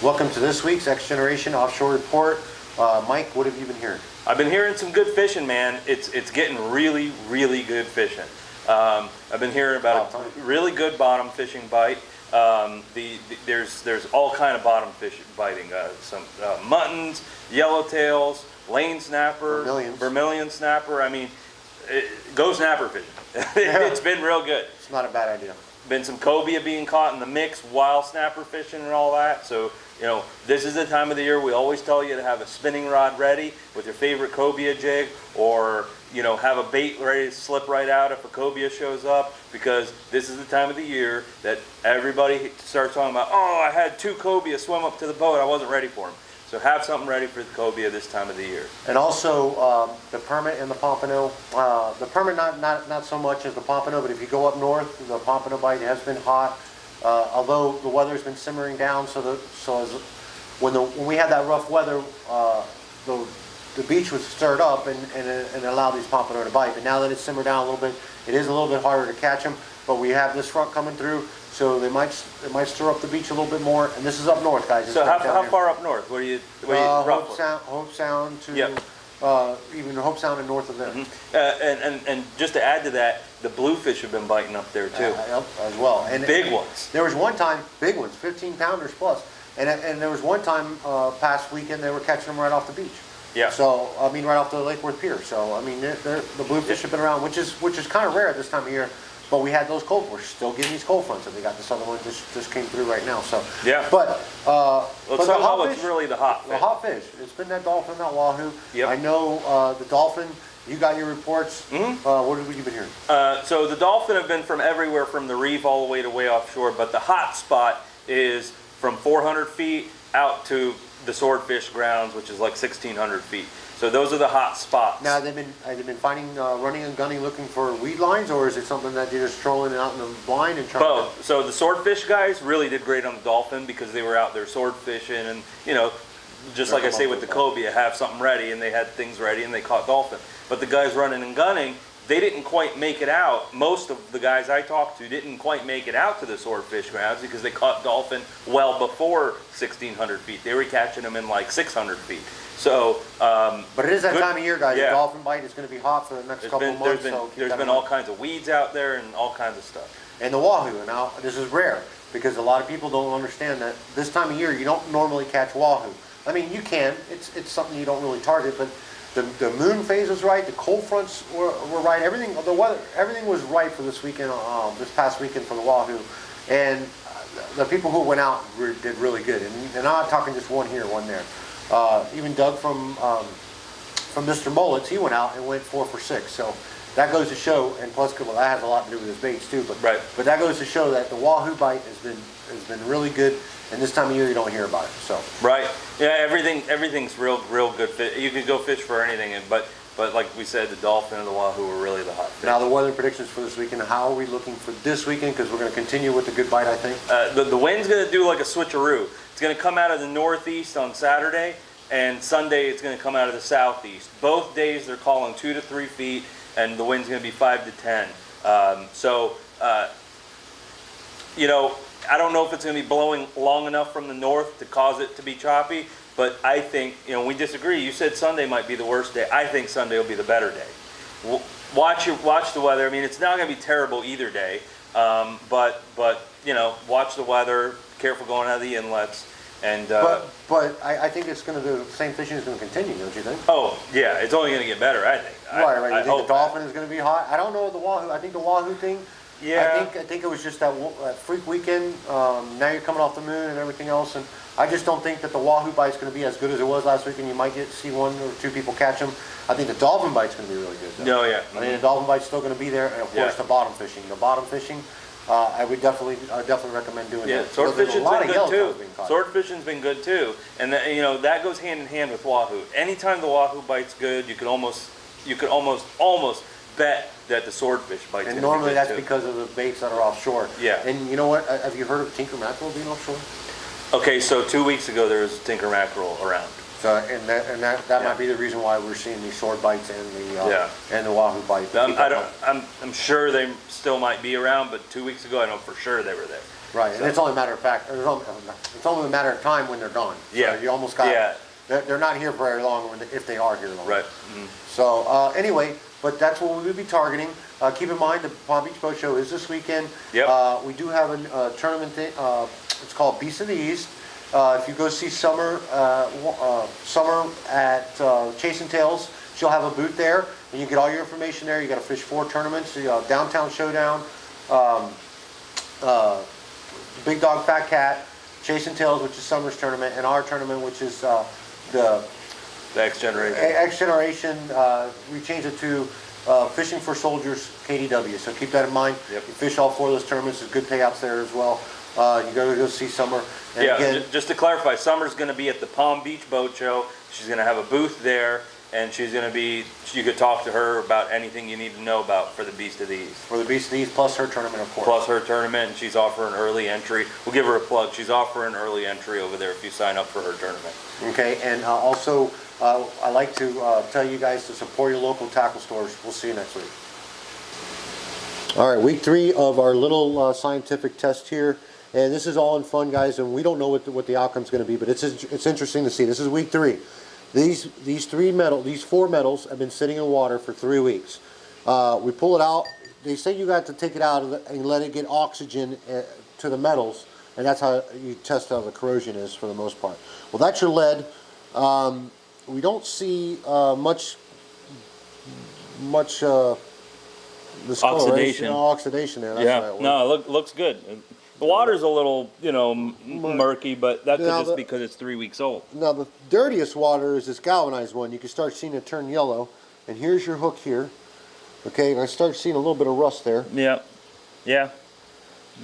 Welcome to this week's X Generation Offshore Report. Mike, what have you been hearing? I've been hearing some good fishing, man. It's getting really, really good fishing. I've been hearing about a really good bottom fishing bite. There's all kind of bottom fish biting. Some muttons, yellowtails, lane snapper, vermilion snapper. I mean, go snapper fishing. It's been real good. It's not a bad idea. Been some cobia being caught in the mix while snapper fishing and all that. So, you know, this is the time of the year we always tell you to have a spinning rod ready with your favorite cobia jig, or, you know, have a bait ready to slip right out if a cobia shows up, because this is the time of the year that everybody starts talking about, oh, I had 2 cobia swim up to the boat, I wasn't ready for them. So have something ready for the cobia this time of the year. And also the permit and the pompano. The permit not so much as the pompano, but if you go up north, the pompano bite has been hot. Although the weather's been simmering down, when we had that rough weather, the beach was stirred up and allowed these pompano to bite. But now that it's simmered down a little bit, it is a little bit harder to catch them. But we have this front coming through, so it might stir up the beach a little bit more. And this is up north, guys. So how far up north? Where are you Hope Sound to even Hope Sound and north of there. Mm-hmm. And just to add to that, the bluefish have been biting up there too. As well. And big ones. There was one time, big ones, 15-pounders plus. And there was one time past weekend they were catching them right off the beach. Yeah. So I mean, right off the Lake Worth Pier. So I mean, the bluefish have been around, which is kind of rare at this time of year. But we had those cold. We're still getting these cold fronts, and we got this other one just came through right now. So yeah. But let's talk about what's really the hot fish. The hot fish. It's been that dolphin, that wahoo. Yep. I know the dolphin. You got your reports. Mm-hmm. What have you been hearing? So the dolphin have been from everywhere, from the reef all the way to way offshore. But the hot spot is from 400 feet out to the swordfish grounds, which is like 1,600 feet. So those are the hot spots. Now, have they been finding, running and gunning, looking for weed lines, or is it something that you're just trolling out in the blind and trying Both. So the swordfish guys really did great on the dolphin because they were out there sword fishing, and, you know, just like I say with the cobia, have something ready, and they had things ready and they caught dolphin. But the guys running and gunning, they didn't quite make it out. Most of the guys I talked to didn't quite make it out to the swordfish grounds because they caught dolphin well before 1,600 feet. They were catching them in like 600 feet. So, but it is that time of year, guys. Yeah. The dolphin bite is going to be hot for the next couple of months. There's been all kinds of weeds out there and all kinds of stuff. And the wahoo. And now this is rare because a lot of people don't understand that this time of year you don't normally catch wahoo. I mean, you can. It's something you don't really target, but the moon phase was right. The cold fronts were right. Everything, the weather, everything was right for this weekend. This past weekend for the wahoo, and the people who went out did really good. And I'm not talking just one here, one there. Even Doug from Mr. Mullets, he went out and went 4 for 6. So that goes to show, and plus, well, that has a lot to do with his baits too. But right. But that goes to show that the wahoo bite has been really good. And this time of year, you don't hear about it. So right, yeah, everything's real good fish. You could go fish for anything, but like we said, the dolphin and the wahoo are really the hot fish. Now the weather predictions for this weekend. How are we looking for this weekend? Because we're going to continue with the good bite, I think. The wind's going to do like a switcheroo. It's going to come out of the northeast on Saturday, and Sunday it's going to come out of the southeast. Both days they're calling 2 to 3 feet, and the wind's going to be 5 to 10. You know, I don't know if it's going to be blowing long enough from the north to cause it to be choppy, but I think, you know, we disagree. You said Sunday might be the worst day. I think Sunday will be the better day. Watch the weather. I mean, it's not going to be terrible either day, but you know, watch the weather. Careful going out of the inlets. And but I think it's going to do the same fishing is going to continue, don't you think? Oh yeah, it's only going to get better. I think. Right. You think the dolphin is going to be hot? I don't know the wahoo. I think the wahoo thing. Yeah. I think it was just that freak weekend. Now you're coming off the moon and everything else, and I just don't think that the wahoo bite's going to be as good as it was last weekend. You might see 1 or 2 people catch them. I think the dolphin bite's going to be really good, though. No, yeah. I think the dolphin bite's still going to be there, and of course the bottom fishing. The bottom fishing, I would definitely recommend doing that. Sword fishing's been good too. Sword fishing's been good too, and you know that goes hand in hand with wahoo. Anytime the wahoo bite's good, you could almost bet that the swordfish bites. And normally that's because of the baits that are offshore. Yeah. And you know what? Have you heard of tinker mackerel being offshore? Okay, so 2 weeks ago there was tinker mackerel around. So, and that might be the reason why we're seeing these sword bites and the wahoo bite. I'm sure they still might be around, but 2 weeks ago I know for sure they were there. Right, and it's only a matter of fact. It's only a matter of time when they're gone. Yeah. So you almost got. Yeah. They're not here very long if they are here long. Right. So anyway, but that's what we would be targeting. Keep in mind the Palm Beach Boat Show is this weekend. Yep. We do have a tournament. It's called Beast of the East. If you go see Summer at Chasing Tails, she'll have a booth there, and you get all your information there. You got to fish 4 tournaments: Downtown Showdown, Big Dog Fat Cat, Chasing Tails, which is Summer's tournament, and our tournament, which is the X Generation. X Generation. We changed it to Fishing for Soldiers KDW. So keep that in mind. Yep. You fish all 4 of those tournaments. There's good payouts there as well. You go see Summer. And Yeah, again, just to clarify, Summer's going to be at the Palm Beach Boat Show. She's going to have a booth there, and she's going to be. You could talk to her about anything you need to know about for the Beast of the East. for the Beast of the East, plus her tournament, of course. Plus her tournament, and she's offering early entry. We'll give her a plug. She's offering early entry over there if you sign up for her tournament. Okay, and also I like to tell you guys to support your local tackle stores. We'll see you next week. All right, week 3 of our little scientific test here. And this is all in fun, guys, and we don't know what the outcome's going to be, but it's interesting to see. This is week 3. These 4 metals have been sitting in water for 3 weeks. We pull it out. They say you got to take it out and let it get oxygen to the metals, and that's how you test how the corrosion is for the most part. Well, that's your lead. We don't see much discoloration. Oxidation there. That's right. No, it looks good. The water's a little, murky, but that's just because it's 3 weeks old. Now, the dirtiest water is this galvanized one. You can start seeing it turn yellow. And here's your hook here. Okay, and I start seeing a little bit of rust there. Yeah.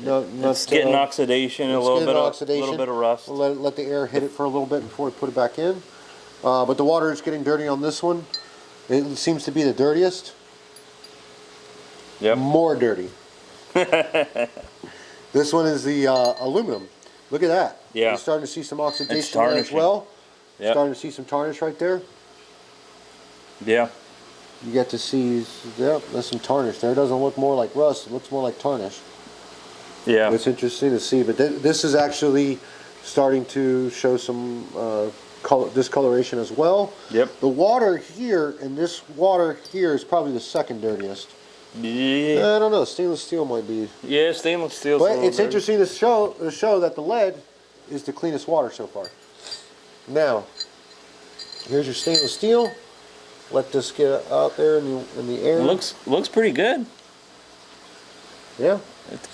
It's getting oxidation, a little bit of rust. We'll let the air hit it for a little bit before we put it back in. But the water is getting dirty on this one. It seems to be the dirtiest. Yep. More dirty. This one is the aluminum. Look at that. Yeah. You're starting to see some oxidation It's there as well. Yep. Starting to see some tarnish right there. Yeah. You get to see, there's some tarnish there. It doesn't look more like rust. It looks more like tarnish. Yeah. It's interesting to see. But this is actually starting to show some discoloration as well. Yep. The water here, and this water here is probably the second dirtiest. Yeah. I don't know. Stainless steel might be. Yeah, stainless steel. But it's interesting to show that the lead is the cleanest water so far. Now, here's your stainless steel. Let this get out there in the air. It looks pretty good. Yeah,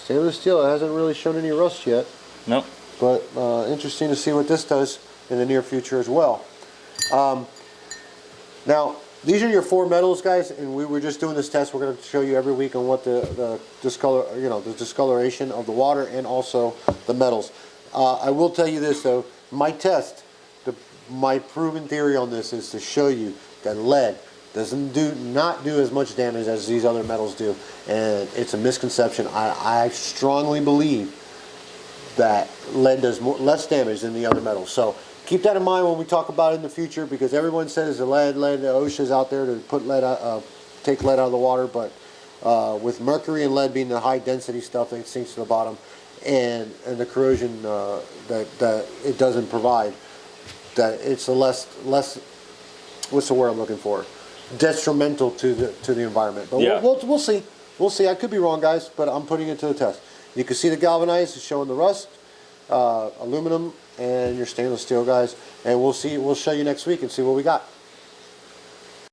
stainless steel. It hasn't really shown any rust yet. Nope. But interesting to see what this does in the near future as well. Now, these are your 4 metals, guys, and we were just doing this test. We're going to show you every week on what the discoloration of the water and also the metals. I will tell you this though, my test, my proven theory on this is to show you that lead doesn't not do as much damage as these other metals do, and it's a misconception. I strongly believe that lead does less damage than the other metals. So keep that in mind when we talk about it in the future, because everyone says the OSHA's out there to put take lead out of the water, but with mercury and lead being the high density stuff that sinks to the bottom, and the corrosion that it doesn't provide, that it's a less what's the word I'm looking for? Detrimental to the environment. But yeah. we'll see. We'll see. I could be wrong, guys, but I'm putting it to the test. You can see the galvanized is showing the rust, aluminum, and your stainless steel, guys. And we'll show you next week and see what we got.